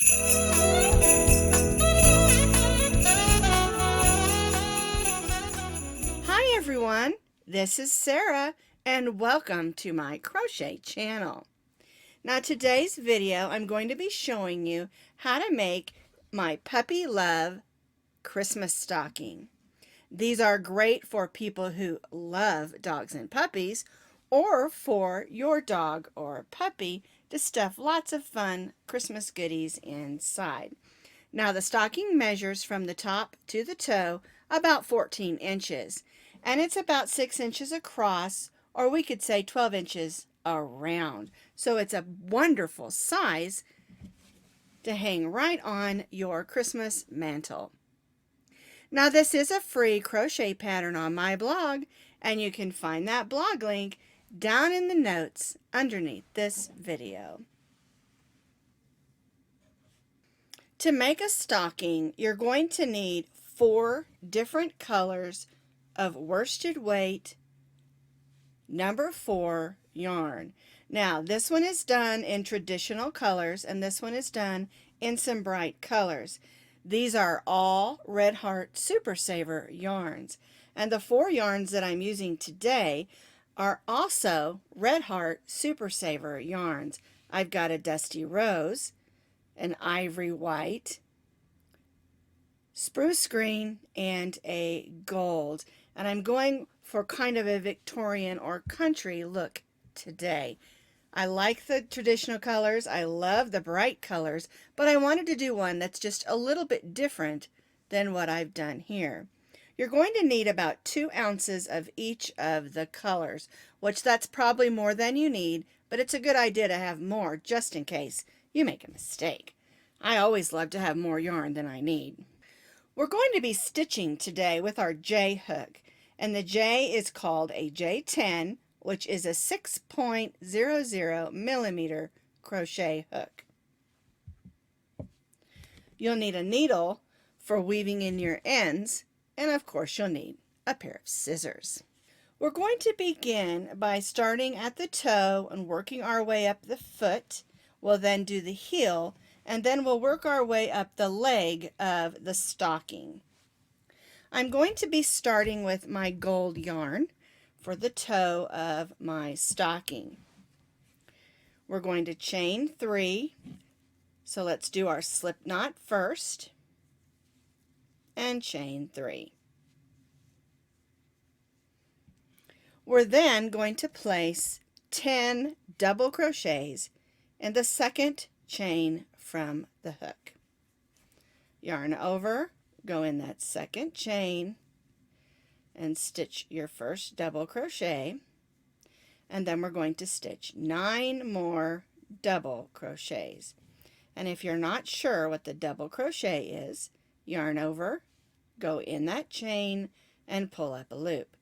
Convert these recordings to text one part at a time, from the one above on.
Hi everyone, this is Sarah and welcome to my crochet channel. Now today's video I'm going to be showing you how to make my Puppy Love Christmas stocking. These are great for people who love dogs and puppies, or for your dog or puppy to stuff lots of fun Christmas goodies inside. Now the stocking measures from the top to the toe about 14 inches, and it's about 6 inches across, or we could say 12 inches around. So it's a wonderful size to hang right on your Christmas mantle. Now this is a free crochet pattern on my blog, and you can find that blog link down in the notes underneath this video. To make a stocking, you're going to need 4 different colors of worsted weight number 4 yarn. Now this one is done in traditional colors and this one is done in some bright colors. These are all Red Heart Super Saver yarns, and the 4 yarns that I'm using today are also Red Heart Super Saver yarns. I've got a Dusty Rose, an Ivory White, Spruce Green, and a Gold. And I'm going for kind of a Victorian or country look today. I like the traditional colors. I love the bright colors, but I wanted to do one that's just a little bit different than what I've done here. You're going to need about 2 ounces of each of the colors, which that's probably more than you need, but it's a good idea to have more just in case you make a mistake. I always love to have more yarn than I need. We're going to be stitching today with our J hook, and the J is called a J10, which is a 6.00 millimeter crochet hook. You'll need a needle for weaving in your ends, and of course you'll need a pair of scissors. We're going to begin by starting at the toe and working our way up the foot. We'll then do the heel, and then we'll work our way up the leg of the stocking. I'm going to be starting with my gold yarn for the toe of my stocking. We're going to chain 3, so let's do our slip knot first, and chain 3. We're then going to place 10 double crochets in the second chain from the hook. Yarn over, go in that second chain, and stitch your first double crochet, and then we're going to stitch 9 more double crochets. And if you're not sure what the double crochet is, yarn over, go in that chain, and pull up a loop.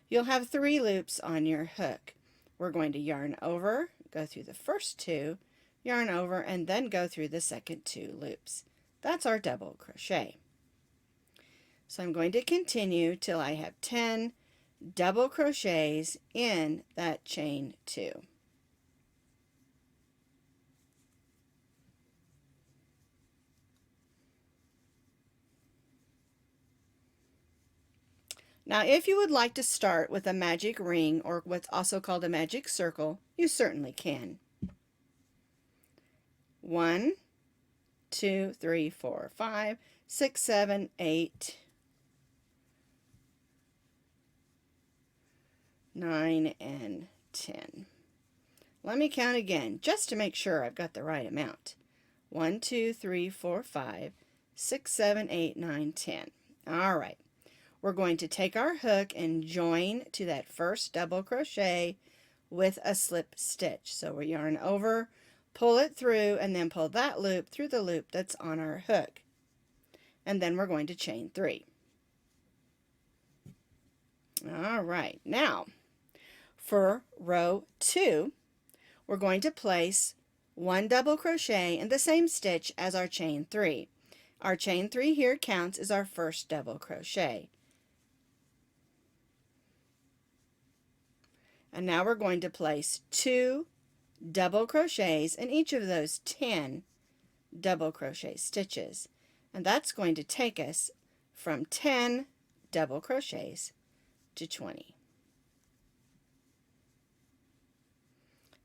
You'll have 3 loops on your hook. We're going to yarn over, go through the first 2, yarn over, and then go through the second 2 loops. That's our double crochet. So I'm going to continue till I have 10 double crochets in that chain 2. Now if you would like to start with a magic ring, or what's also called a magic circle, you certainly can. 1, 2, 3, 4, 5, 6, 7, 8, 9, and 10. Let me count again just to make sure I've got the right amount. 1, 2, 3, 4, 5, 6, 7, 8, 9, 10. All right. We're going to take our hook and join to that first double crochet with a slip stitch. So we yarn over, pull it through, and then pull that loop through the loop that's on our hook. And then we're going to chain 3. All right. Now, for row 2, we're going to place 1 double crochet in the same stitch as our chain 3. Our chain 3 here counts as our first double crochet. And now we're going to place 2 double crochets in each of those 10 double crochet stitches, and that's going to take us from 10 double crochets to 20.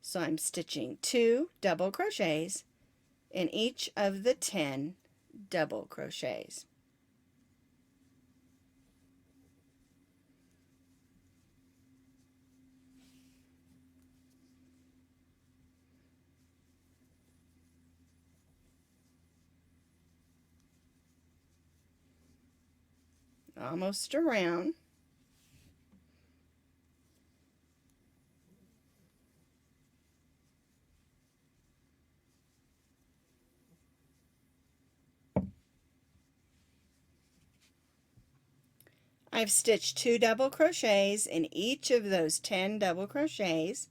So I'm stitching 2 double crochets in each of the 10 double crochets. Almost around. I've stitched 2 double crochets in each of those 10 double crochets.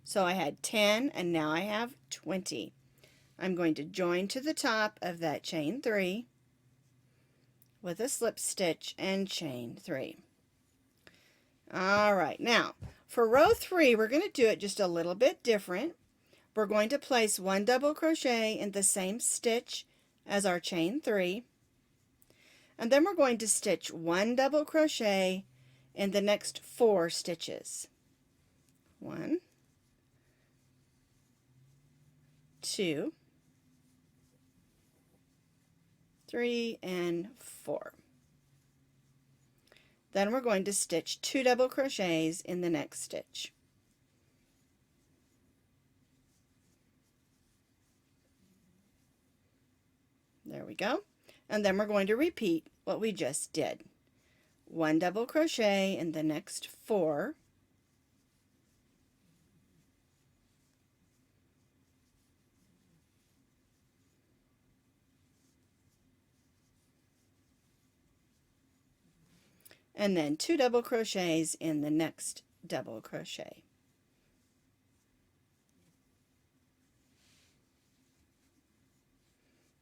So I had 10 and now I have 20. I'm going to join to the top of that chain 3 with a slip stitch and chain 3. Alright, now for row 3 we're going to do it just a little bit different. We're going to place 1 double crochet in the same stitch as our chain 3, and then we're going to stitch 1 double crochet in the next 4 stitches. 1, 2, 3, and 4. Then we're going to stitch 2 double crochets in the next stitch. There we go. And then we're going to repeat what we just did. 1 double crochet in the next 4. And then 2 double crochets in the next double crochet.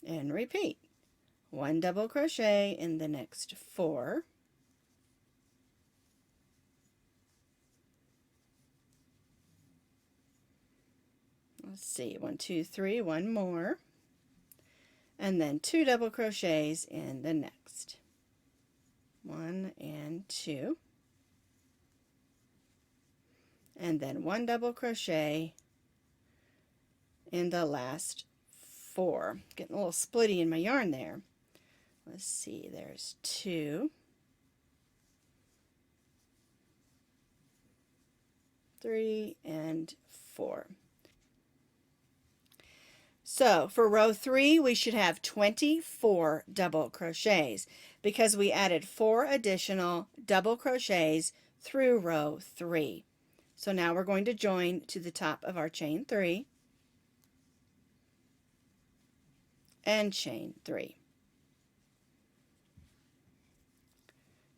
And repeat. 1 double crochet in the next 4. Let's see, 1, 2, 3, one more. And then 2 double crochets in the next. 1 and 2. And then 1 double crochet in the last 4. Getting a little splitty in my yarn there. Let's see, there's 2, 3, and 4. So for row 3 we should have 24 double crochets because we added 4 additional double crochets through row 3. So now we're going to join to the top of our chain 3 and chain 3.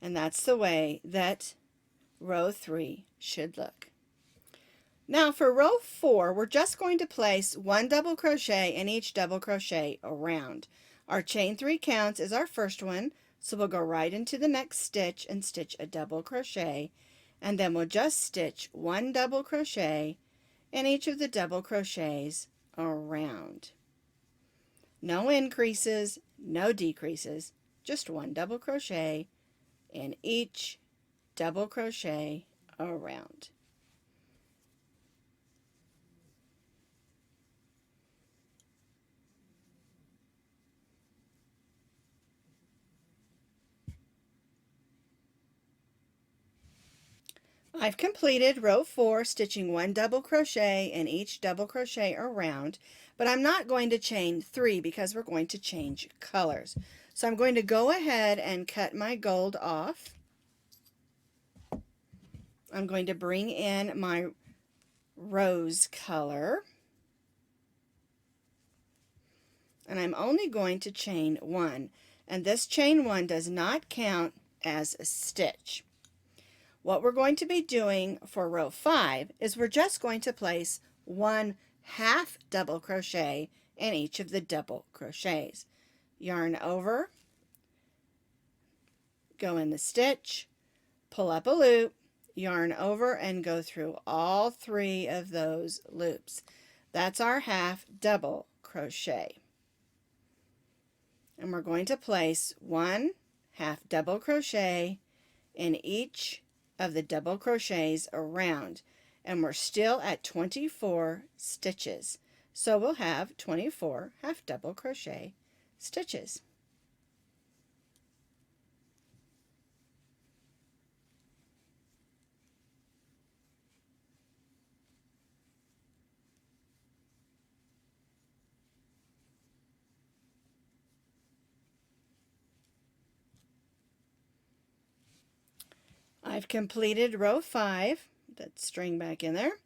And that's the way that row 3 should look. Now for row 4, we're just going to place 1 double crochet in each double crochet around. Our chain 3 counts as our first one, so we'll go right into the next stitch and stitch a double crochet, and then we'll just stitch 1 double crochet in each of the double crochets around. No increases, no decreases, just 1 double crochet in each double crochet around. I've completed row 4, stitching 1 double crochet in each double crochet around, but I'm not going to chain 3 because we're going to change colors. So I'm going to go ahead and cut my gold off. I'm going to bring in my rose color, and I'm only going to chain 1, and this chain 1 does not count as a stitch. What we're going to be doing for row 5 is we're just going to place 1 half double crochet in each of the double crochets. Yarn over, go in the stitch, pull up a loop, yarn over, and go through all 3 of those loops. That's our half double crochet. and we're going to place 1 half double crochet in each of the double crochets around, and we're still at 24 stitches, so we'll have 24 half double crochet stitches. I've completed row 5. That string back in there.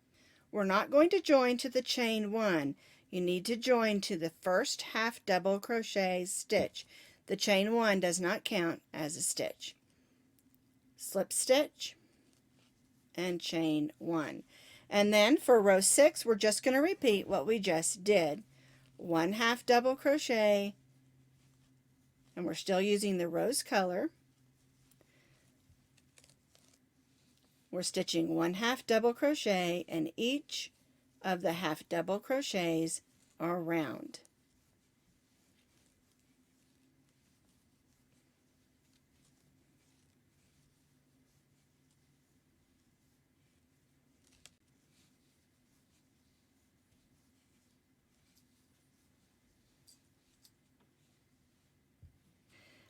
We're not going to join to the chain 1. You need to join to the first half double crochet stitch. The chain 1 does not count as a stitch. Slip stitch and chain 1. And then for row 6, we're just going to repeat what we just did. 1 half double crochet, and we're still using the rose color. We're stitching 1 half double crochet in each of the half double crochets around.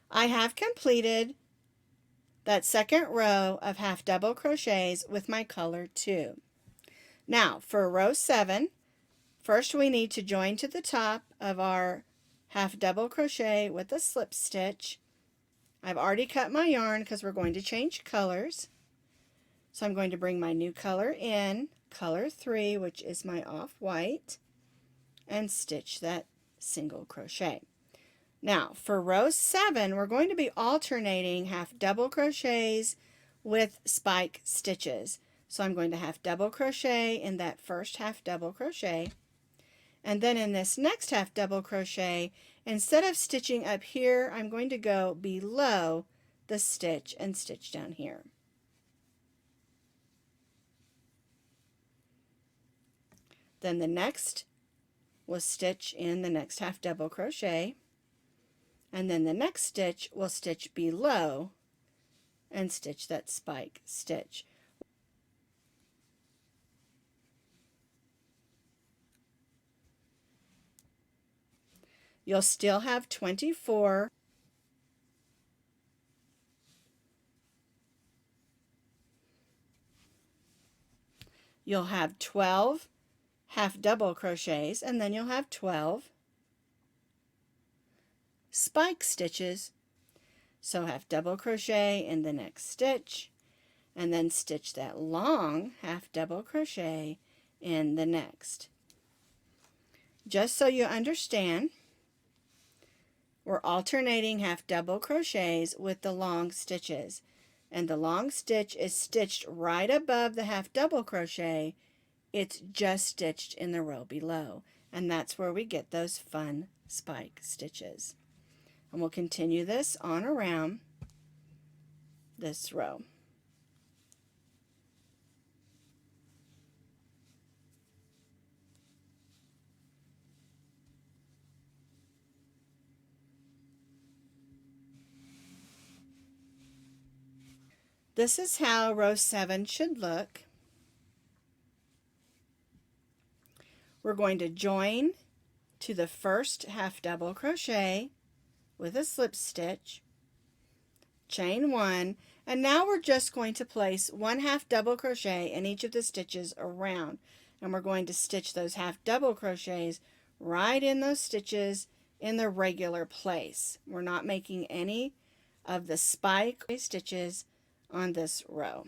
I have completed that second row of half double crochets with my color 2. Now for row 7, first we need to join to the top of our half double crochet with a slip stitch. I've already cut my yarn because we're going to change colors. So I'm going to bring my new color in, color 3, which is my off-white, and stitch that single crochet. Now for row 7, we're going to be alternating half double crochets with spike stitches. So I'm going to half double crochet in that first half double crochet, and then in this next half double crochet, instead of stitching up here, I'm going to go below the stitch and stitch down here. Then the next will stitch in the next half double crochet, and then the next stitch will stitch below and stitch that spike stitch. You'll still have 24 you'll have 12 half double crochets, and then you'll have 12 spike stitches. So half double crochet in the next stitch, and then stitch that long half double crochet in the next. Just so you understand, we're alternating half double crochets with the long stitches, and the long stitch is stitched right above the half double crochet. It's just stitched in the row below, and that's where we get those fun spike stitches. And we'll continue this on around this row. This is how row 7 should look. We're going to join to the first half double crochet with a slip stitch, chain 1, and now we're just going to place 1 half double crochet in each of the stitches around, and we're going to stitch those half double crochets right in those stitches in the regular place. We're not making any of the spike stitches on this row.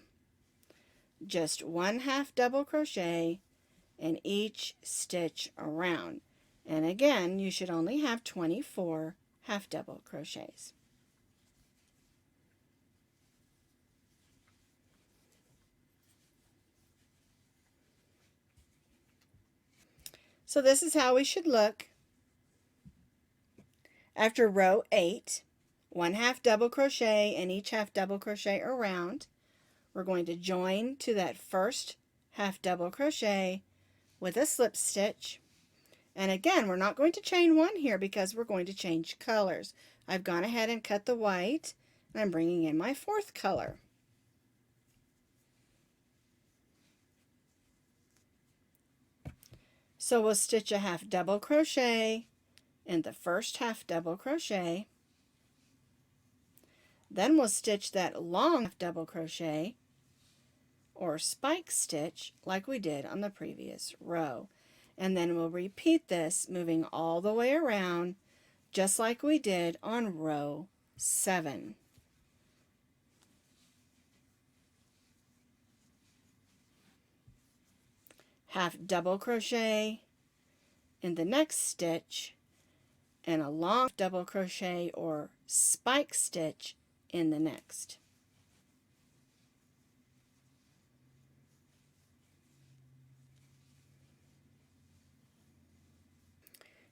Just 1 half double crochet in each stitch around, and again you should only have 24 half double crochets. So this is how we should look after row 8. 1 half double crochet in each half double crochet around. We're going to join to that first half double crochet with a slip stitch, And again, we're not going to chain one here because we're going to change colors. I've gone ahead and cut the white, and I'm bringing in my fourth color. So we'll stitch a half double crochet in the first half double crochet. Then we'll stitch that long half double crochet or spike stitch like we did on the previous row. And then we'll repeat this, moving all the way around just like we did on row 7. Half double crochet in the next stitch and a long double crochet or spike stitch in the next.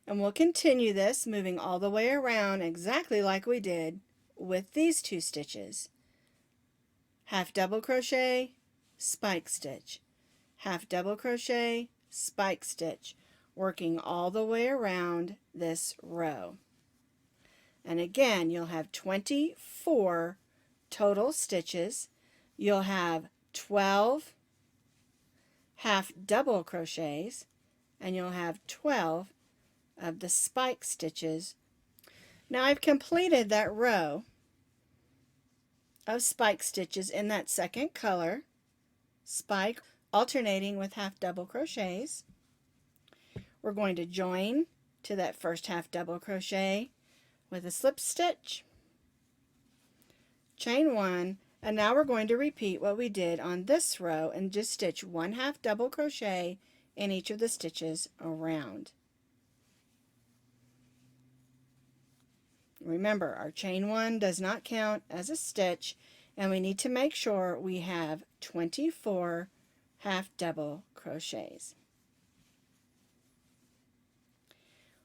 And we'll continue this, moving all the way around exactly like we did with these two stitches. Half double crochet, spike stitch, half double crochet, spike stitch, working all the way around this row. And again, you'll have 24 total stitches. You'll have 12 half double crochets, and you'll have 12 of the spike stitches. Now I've completed that row of spike stitches in that second color, spike, alternating with half double crochets. We're going to join to that first half double crochet with a slip stitch, chain one, and now we're going to repeat what we did on this row and just stitch one half double crochet in each of the stitches around. Remember, our chain one does not count as a stitch, and we need to make sure we have 24 half double crochets.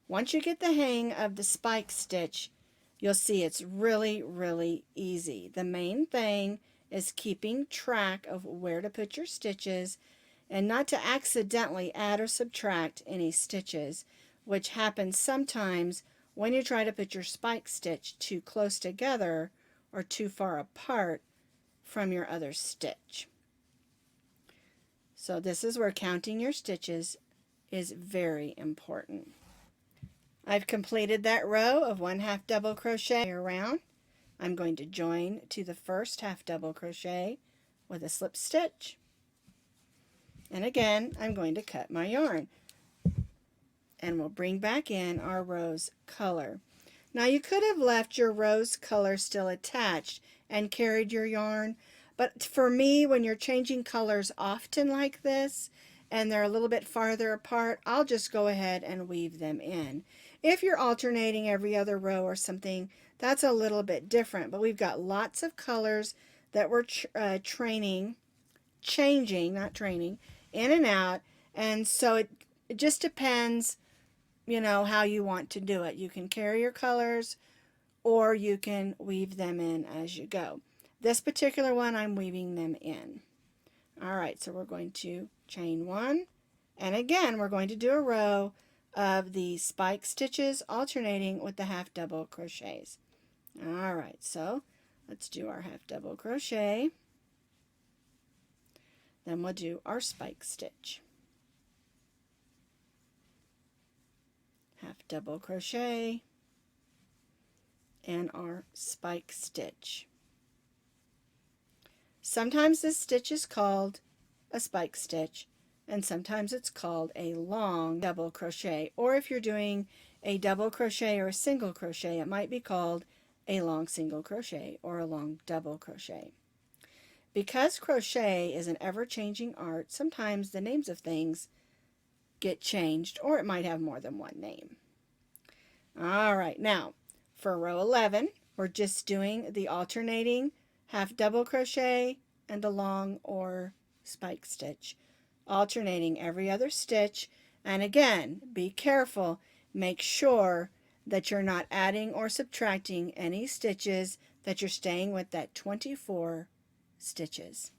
Once you get the hang of the spike stitch, you'll see it's really easy. The main thing is keeping track of where to put your stitches and not to accidentally add or subtract any stitches, which happens sometimes when you try to put your spike stitch too close together or too far apart from your other stitch. So this is where counting your stitches is very important. I've completed that row of one half double crochet around. I'm going to join to the first half double crochet with a slip stitch, and again I'm going to cut my yarn, and we'll bring back in our rose color. Now you could have left your rose color still attached and carried your yarn, but for me, when you're changing colors often like this and they're a little bit farther apart, I'll just go ahead and weave them in. If you're alternating every other row or something, that's a little bit different, but we've got lots of colors that we're changing, not training, in and out, and so it just depends, you know, how you want to do it. You can carry your colors or you can weave them in as you go. This particular one, I'm weaving them in. Alright, so we're going to chain one, and again we're going to do a row of the spike stitches alternating with the half double crochets. Alright, so let's do our half double crochet, then we'll do our spike stitch. Half double crochet and our spike stitch. Sometimes this stitch is called a spike stitch, and sometimes it's called a long double crochet, or if you're doing a double crochet or a single crochet, it might be called a long single crochet or a long double crochet. Because crochet is an ever-changing art, sometimes the names of things get changed, or it might have more than one name. Alright, now for row 11, we're just doing the alternating half double crochet and a long or spike stitch, alternating every other stitch. And again, be careful, make sure that you're not adding or subtracting any stitches, that you're staying with that 24 stitches.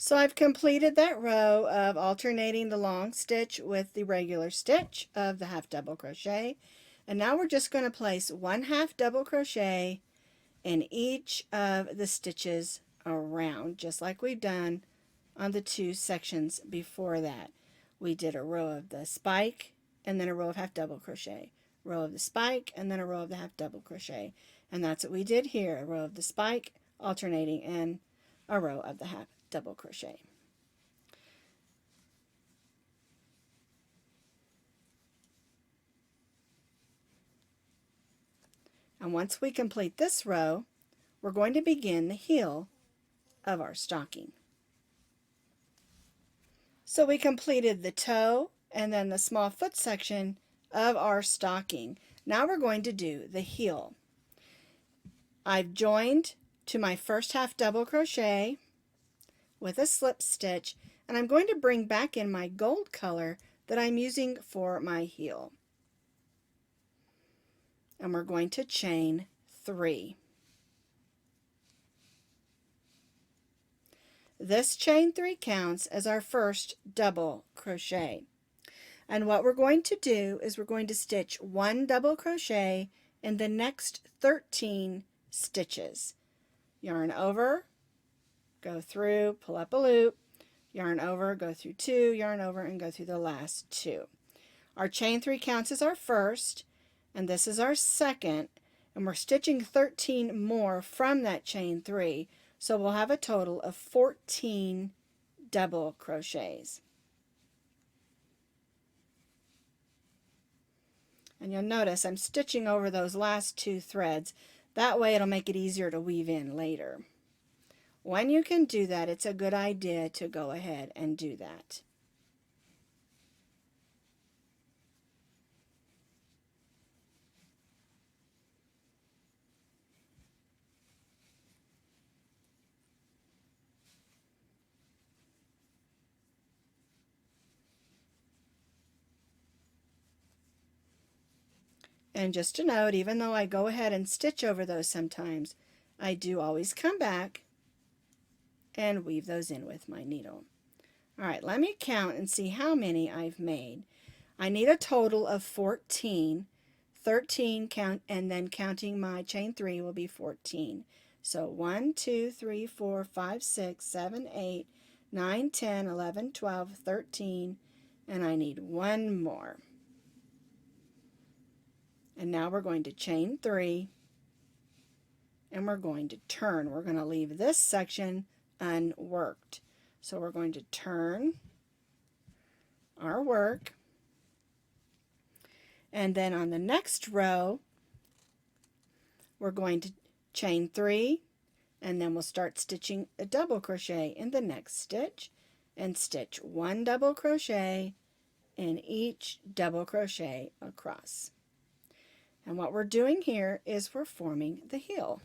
So I've completed that row of alternating the long stitch with the regular stitch of the half double crochet, and now we're just going to place one half double crochet in each of the stitches around, just like we've done on the two sections before that. We did a row of the spike and then a row of half double crochet, row of the spike and then a row of the half double crochet, and that's what we did here, a row of the spike alternating and a row of the half double crochet. And once we complete this row, we're going to begin the heel of our stocking. So we completed the toe and then the small foot section of our stocking. Now we're going to do the heel. I've joined to my first half double crochet with a slip stitch, and I'm going to bring back in my gold color that I'm using for my heel. And we're going to chain 3. This chain 3 counts as our first double crochet. And what we're going to do is we're going to stitch 1 double crochet in the next 13 stitches. Yarn over, go through, pull up a loop, yarn over, go through 2, yarn over, and go through the last 2. Our chain 3 counts as our first, and this is our second, and we're stitching 13 more from that chain 3, so we'll have a total of 14 double crochets. And you'll notice I'm stitching over those last 2 threads. That way it'll make it easier to weave in later. When you can do that, it's a good idea to go ahead and do that. And just a note, even though I go ahead and stitch over those sometimes, I do always come back and weave those in with my needle. Alright, let me count and see how many I've made. I need a total of 14. 13 count, and then counting my chain 3 will be 14. So 1, 2, 3, 4, 5, 6, 7, 8, 9, 10, 11, 12, 13, and I need 1 more. And now we're going to chain 3, and we're going to turn. We're going to leave this section unworked. So we're going to turn our work, and then on the next row we're going to chain 3, and then we'll start stitching a double crochet in the next stitch and stitch 1 double crochet in each double crochet across. And what we're doing here is we're forming the heel.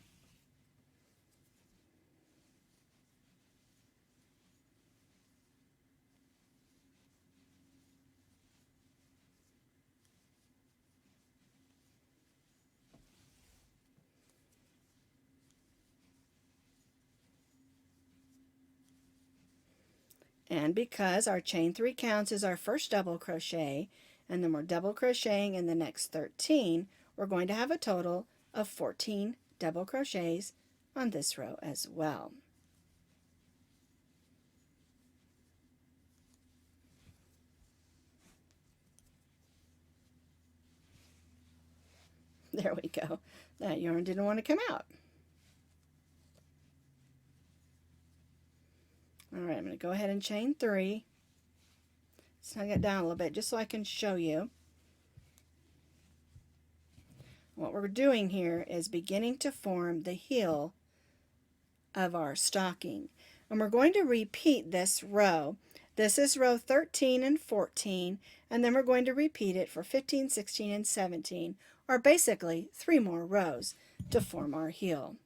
And because our chain 3 counts as our first double crochet, and then we're double crocheting in the next 13, we're going to have a total of 14 double crochets on this row as well. There we go. That yarn didn't want to come out. Alright, I'm going to go ahead and chain 3. Snug it down a little bit just so I can show you. What we're doing here is beginning to form the heel of our stocking. And we're going to repeat this row. This is row 13 and 14, and then we're going to repeat it for 15, 16, and 17, or basically 3 more rows to form our heel.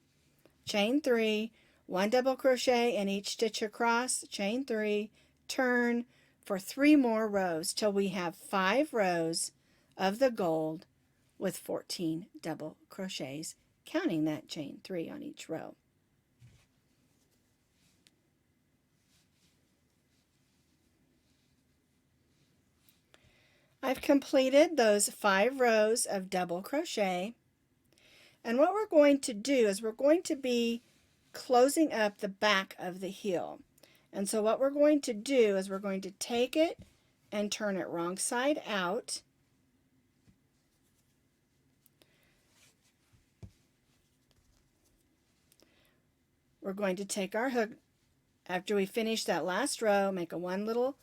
Chain 3, 1 double crochet in each stitch across, chain 3, turn for 3 more rows till we have 5 rows of the gold with 14 double crochets, counting that chain 3 on each row. I've completed those 5 rows of double crochet, and what we're going to do is we're going to be closing up the back of the heel. And so what we're going to do is we're going to take it and turn it wrong side out. We're going to take our hook, after we finish that last row, make a one little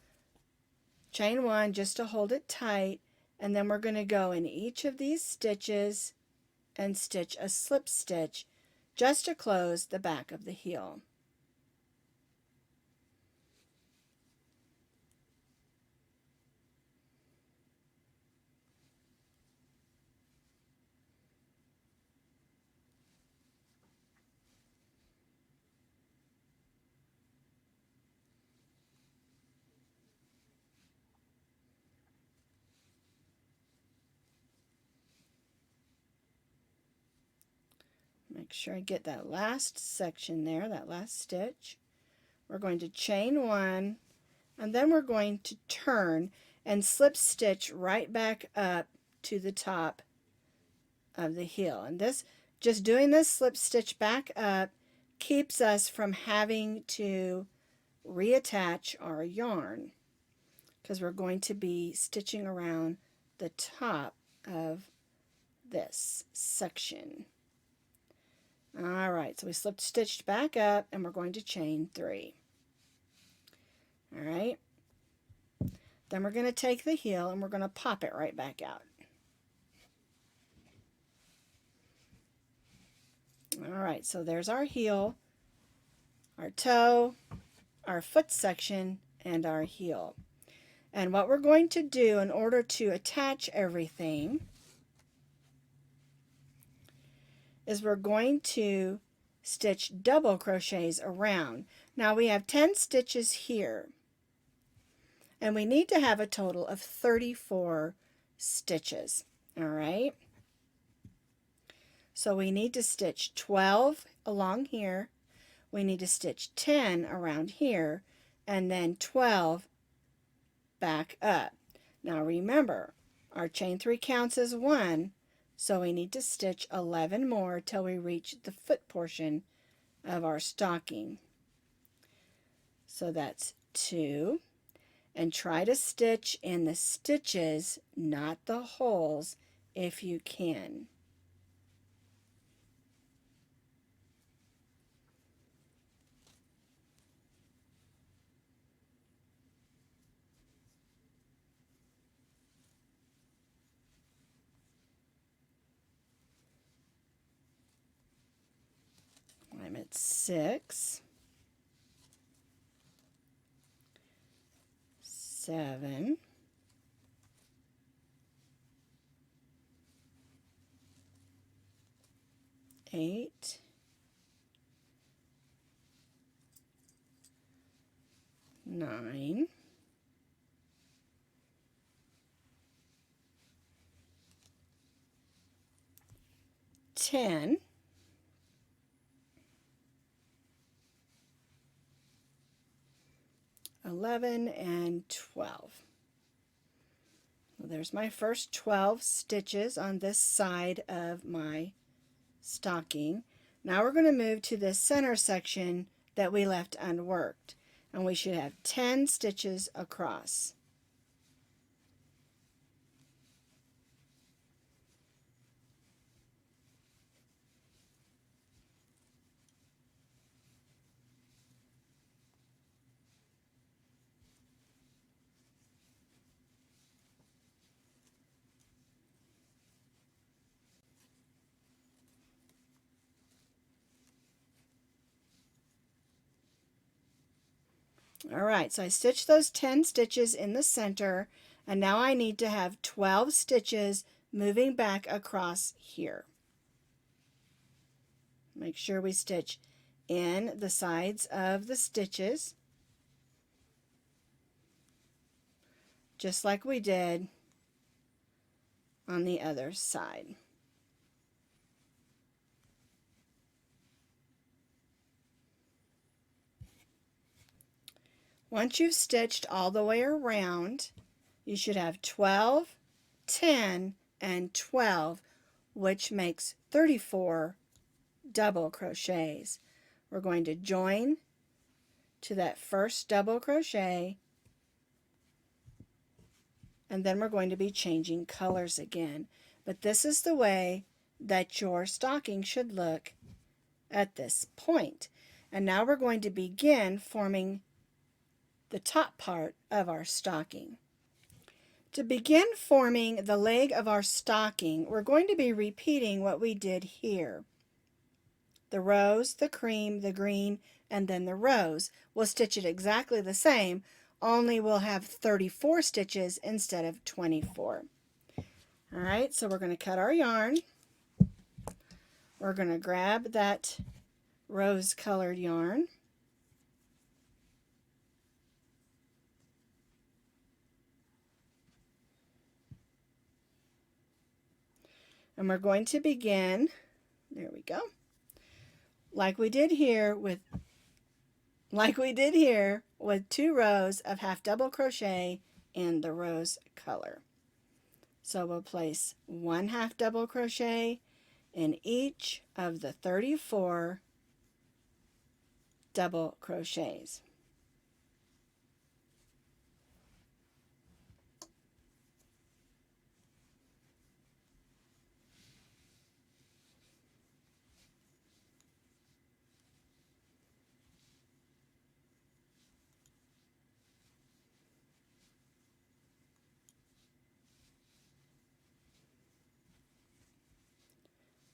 chain one just to hold it tight, and then we're going to go in each of these stitches and stitch a slip stitch just to close the back of the heel. Make sure I get that last section there, that last stitch. We're going to chain one, and then we're going to turn and slip stitch right back up to the top of the heel. And this, just doing this slip stitch back up keeps us from having to reattach our yarn, because we're going to be stitching around the top of this section. Alright, so we slip stitched back up, and we're going to chain 3. Alright, then we're going to take the heel and we're going to pop it right back out. Alright, so there's our heel, our toe, our foot section, and our heel. And what we're going to do in order to attach everything is we're going to stitch double crochets around. Now we have 10 stitches here, and we need to have a total of 34 stitches. All right, so we need to stitch 12 along here, we need to stitch 10 around here, and then 12 back up. Now remember, our chain 3 counts as 1, so we need to stitch 11 more till we reach the foot portion of our stocking. So that's 2, and try to stitch in the stitches, not the holes, if you can. I'm at 6, 7, 8, 9, 10, 11, and 12. Well, there's my first 12 stitches on this side of my stocking. Now we're going to move to the center section that we left unworked, and we should have 10 stitches across. Alright, so I stitched those 10 stitches in the center, and now I need to have 12 stitches moving back across here. Make sure we stitch in the sides of the stitches, just like we did on the other side. Once you've stitched all the way around, you should have 12, 10, and 12, which makes 34 double crochets. We're going to join to that first double crochet, and then we're going to be changing colors again. But this is the way that your stocking should look at this point. And now we're going to begin forming the top part of our stocking. To begin forming the leg of our stocking, we're going to be repeating what we did here. The rose, the cream, the green, and then the rose. We'll stitch it exactly the same, only we'll have 34 stitches instead of 24. All right, so we're going to cut our yarn. We're going to grab that rose colored yarn. And we're going to begin, there we go, like we did here with 2 rows of half double crochet in the rose color. So we'll place 1 half double crochet in each of the 34 double crochets.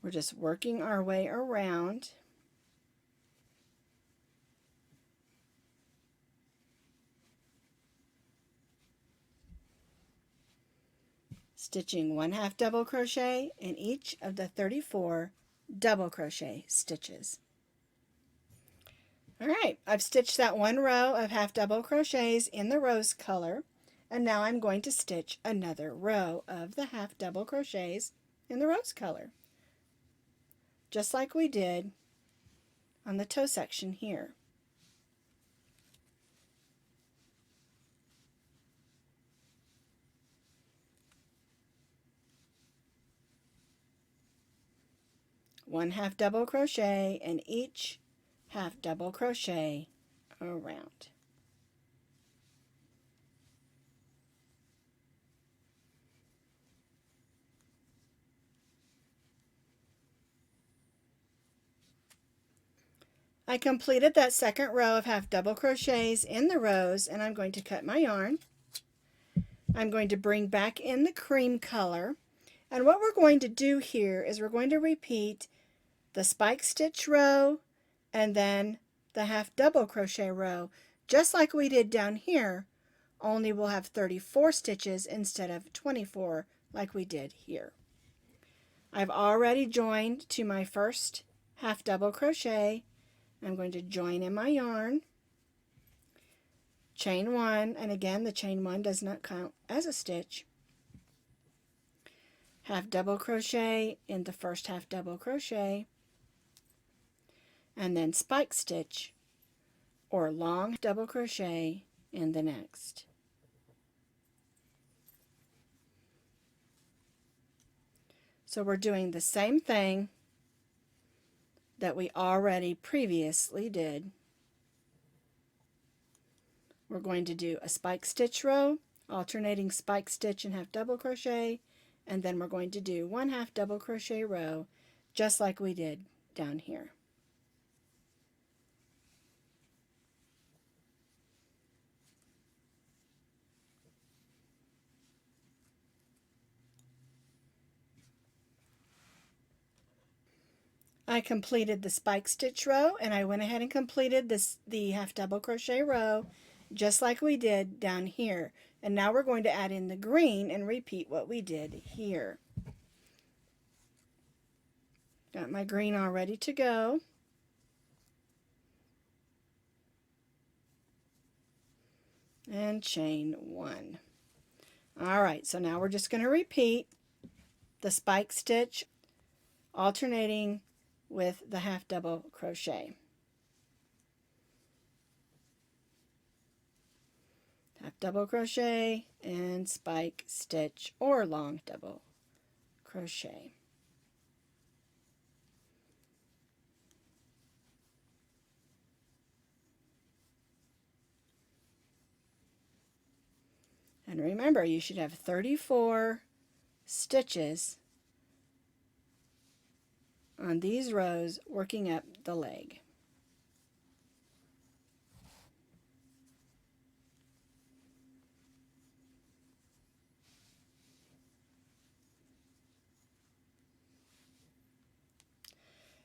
We're just working our way around. Stitching 1 half double crochet in each of the 34 double crochet stitches. All right, I've stitched that 1 row of half double crochets in the rose color, and now I'm going to stitch another row of the half double crochets in the rose color, just like we did on the toe section here. One half double crochet in each half double crochet around. I completed that second row of half double crochets in the rows, and I'm going to cut my yarn. I'm going to bring back in the cream color, and what we're going to do here is we're going to repeat the spike stitch row and then the half double crochet row, just like we did down here, only we'll have 34 stitches instead of 24 like we did here. I've already joined to my first half double crochet. I'm going to join in my yarn, chain 1, and again the chain 1 does not count as a stitch. Half double crochet in the first half double crochet, and then spike stitch or long double crochet in the next. So we're doing the same thing that we already previously did. We're going to do a spike stitch row, alternating spike stitch and half double crochet, and then we're going to do 1 half double crochet row, just like we did down here. I completed the spike stitch row, and I went ahead and completed the half double crochet row just like we did down here. And now we're going to add in the green and repeat what we did here. Got my green all ready to go. And chain 1. All right, so now we're just going to repeat the spike stitch, alternating with the half double crochet. half double crochet, and spike stitch or long double crochet. And remember, you should have 34 stitches on these rows working up the leg.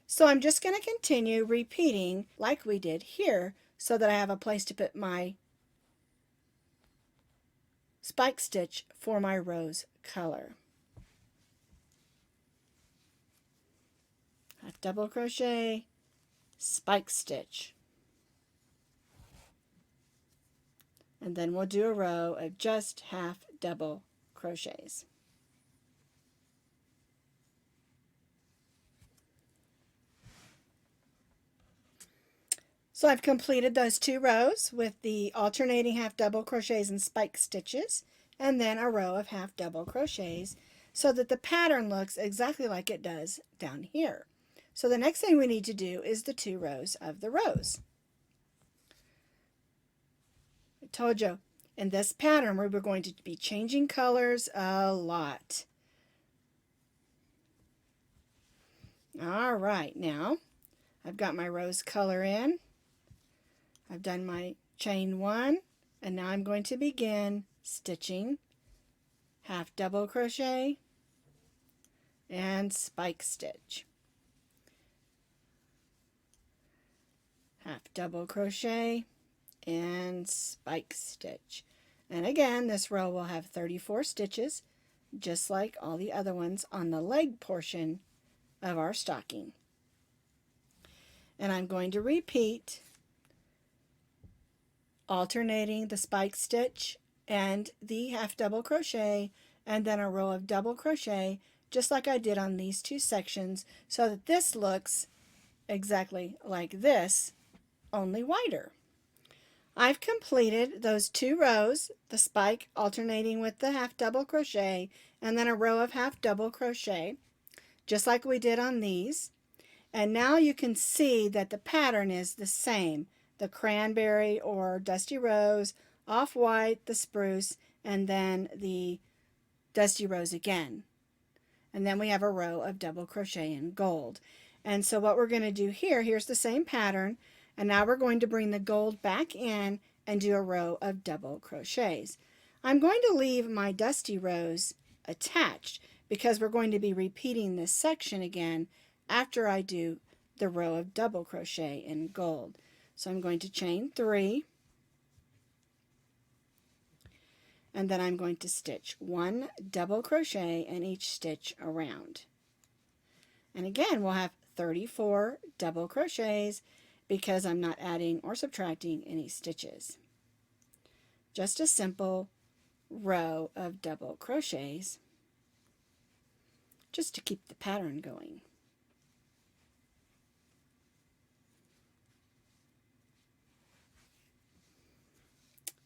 So I'm just going to continue repeating like we did here so that I have a place to put my spike stitch for my rose color. Half double crochet, spike stitch. And then we'll do a row of just half double crochets. So I've completed those 2 rows with the alternating half double crochets and spike stitches, and then a row of half double crochets so that the pattern looks exactly like it does down here. So the next thing we need to do is the 2 rows of the rows. I told you, in this pattern we were going to be changing colors a lot. All right, now I've got my rose color in. I've done my chain 1, and now I'm going to begin stitching half double crochet and spike stitch. Half double crochet and spike stitch. And again, this row will have 34 stitches, just like all the other ones on the leg portion of our stocking. And I'm going to repeat alternating the spike stitch and the half double crochet, and then a row of double crochet just like I did on these 2 sections, so that this looks exactly like this, only wider. I've completed those 2 rows, the spike alternating with the half double crochet, and then a row of half double crochet just like we did on these. And now you can see that the pattern is the same: the cranberry or dusty rose, off-white, the spruce, and then the dusty rose again. And then we have a row of double crochet in gold. And so what we're going to do here, here's the same pattern, and now we're going to bring the gold back in and do a row of double crochets. I'm going to leave my dusty rose attached because we're going to be repeating this section again after I do the row of double crochet in gold. So I'm going to chain 3, and then I'm going to stitch 1 double crochet in each stitch around. And again, we'll have 34 double crochets because I'm not adding or subtracting any stitches. Just a simple row of double crochets just to keep the pattern going.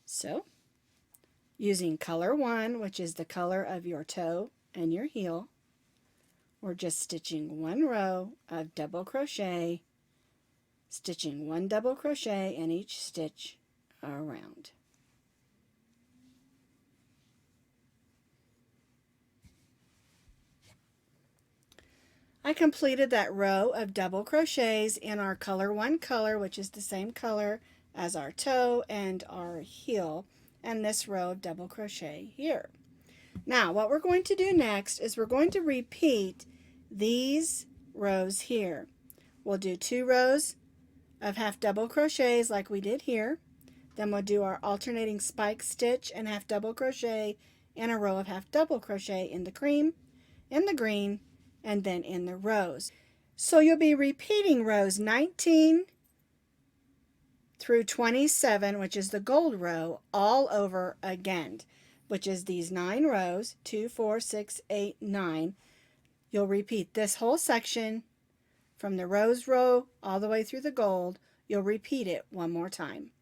So, using color 1, which is the color of your toe and your heel, we're just stitching 1 row of double crochet, stitching 1 double crochet in each stitch around. I completed that row of double crochets in our color 1 color, which is the same color as our toe and our heel, and this row of double crochet here. Now what we're going to do next is we're going to repeat these rows here. We'll do 2 rows of half double crochets like we did here. Then we'll do our alternating spike stitch and half double crochet and a row of half double crochet in the cream, in the green, and then in the rose. So you'll be repeating rows 19 through 27, which is the gold row, all over again, which is these 9 rows, 2, 4, 6, 8, 9. You'll repeat this whole section from the rose row all the way through the gold. You'll repeat it one more time.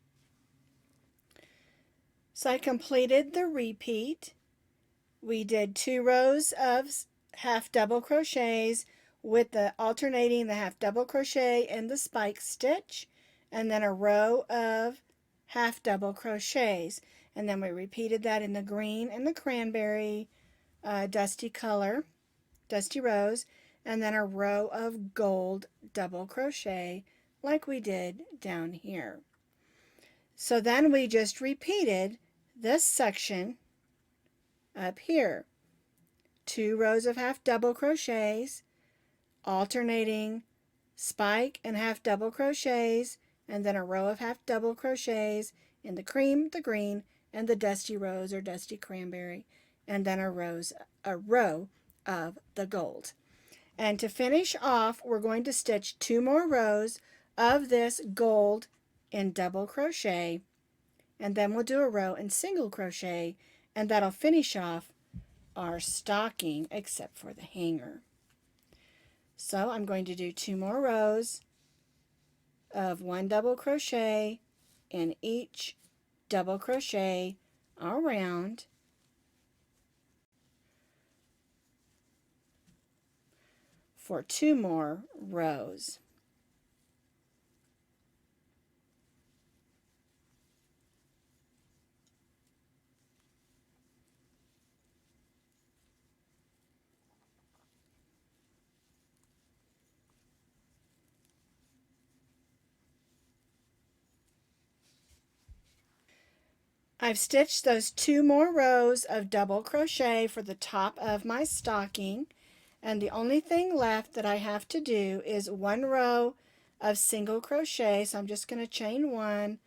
So I completed the repeat. We did 2 rows of half double crochets with the alternating the half double crochet and the spike stitch, and then a row of half double crochets, and then we repeated that in the green and the cranberry dusty color, dusty rose, and then a row of gold double crochet like we did down here. So then we just repeated this section up here. 2 rows of half double crochets, alternating spike and half double crochets, and then a row of half double crochets in the cream, the green, and the dusty rose or dusty cranberry, and then a row of the gold. And to finish off, we're going to stitch 2 more rows of this gold in double crochet, and then we'll do a row in single crochet, and that'll finish off our stocking except for the hanger. So I'm going to do 2 more rows of 1 double crochet in each double crochet around for 2 more rows. I've stitched those 2 more rows of double crochet for the top of my stocking, and the only thing left that I have to do is 1 row of single crochet. So I'm just going to chain 1,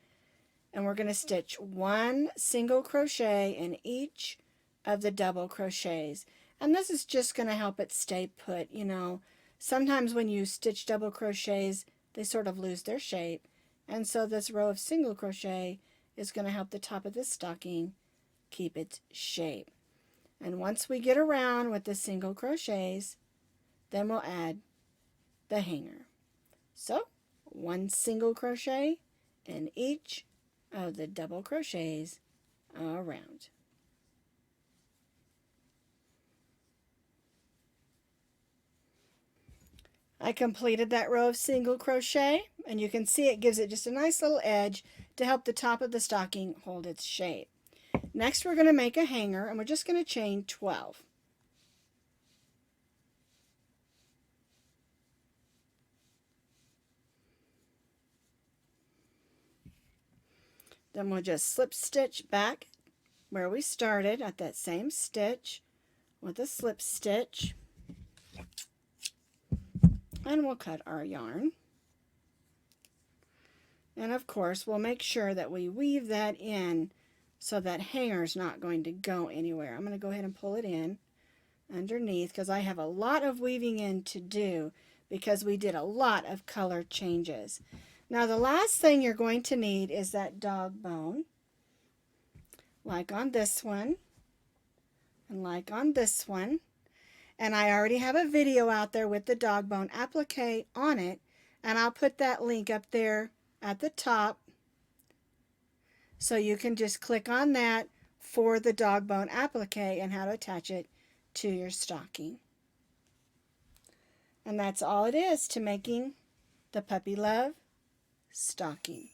and we're going to stitch 1 single crochet in each of the double crochets, and this is just going to help it stay put. You know, sometimes when you stitch double crochets they sort of lose their shape, and so this row of single crochet is going to help the top of this stocking keep its shape. And once we get around with the single crochets, then we'll add the hanger. So 1 single crochet in each of the double crochets around. I completed that row of single crochet, and you can see it gives it just a nice little edge to help the top of the stocking hold its shape. Next we're going to make a hanger, and we're just going to chain 12. Then we'll just slip stitch back where we started at that same stitch with a slip stitch, and we'll cut our yarn. And of course we'll make sure that we weave that in so that hanger's not going to go anywhere. I'm going to go ahead and pull it in underneath because I have a lot of weaving in to do because we did a lot of color changes. Now the last thing you're going to need is that dog bone, like on this one and like on this one. And I already have a video out there with the dog bone applique on it, and I'll put that link up there at the top so you can just click on that for the dog bone applique and how to attach it to your stocking. And that's all it is to making the Puppy Love stocking.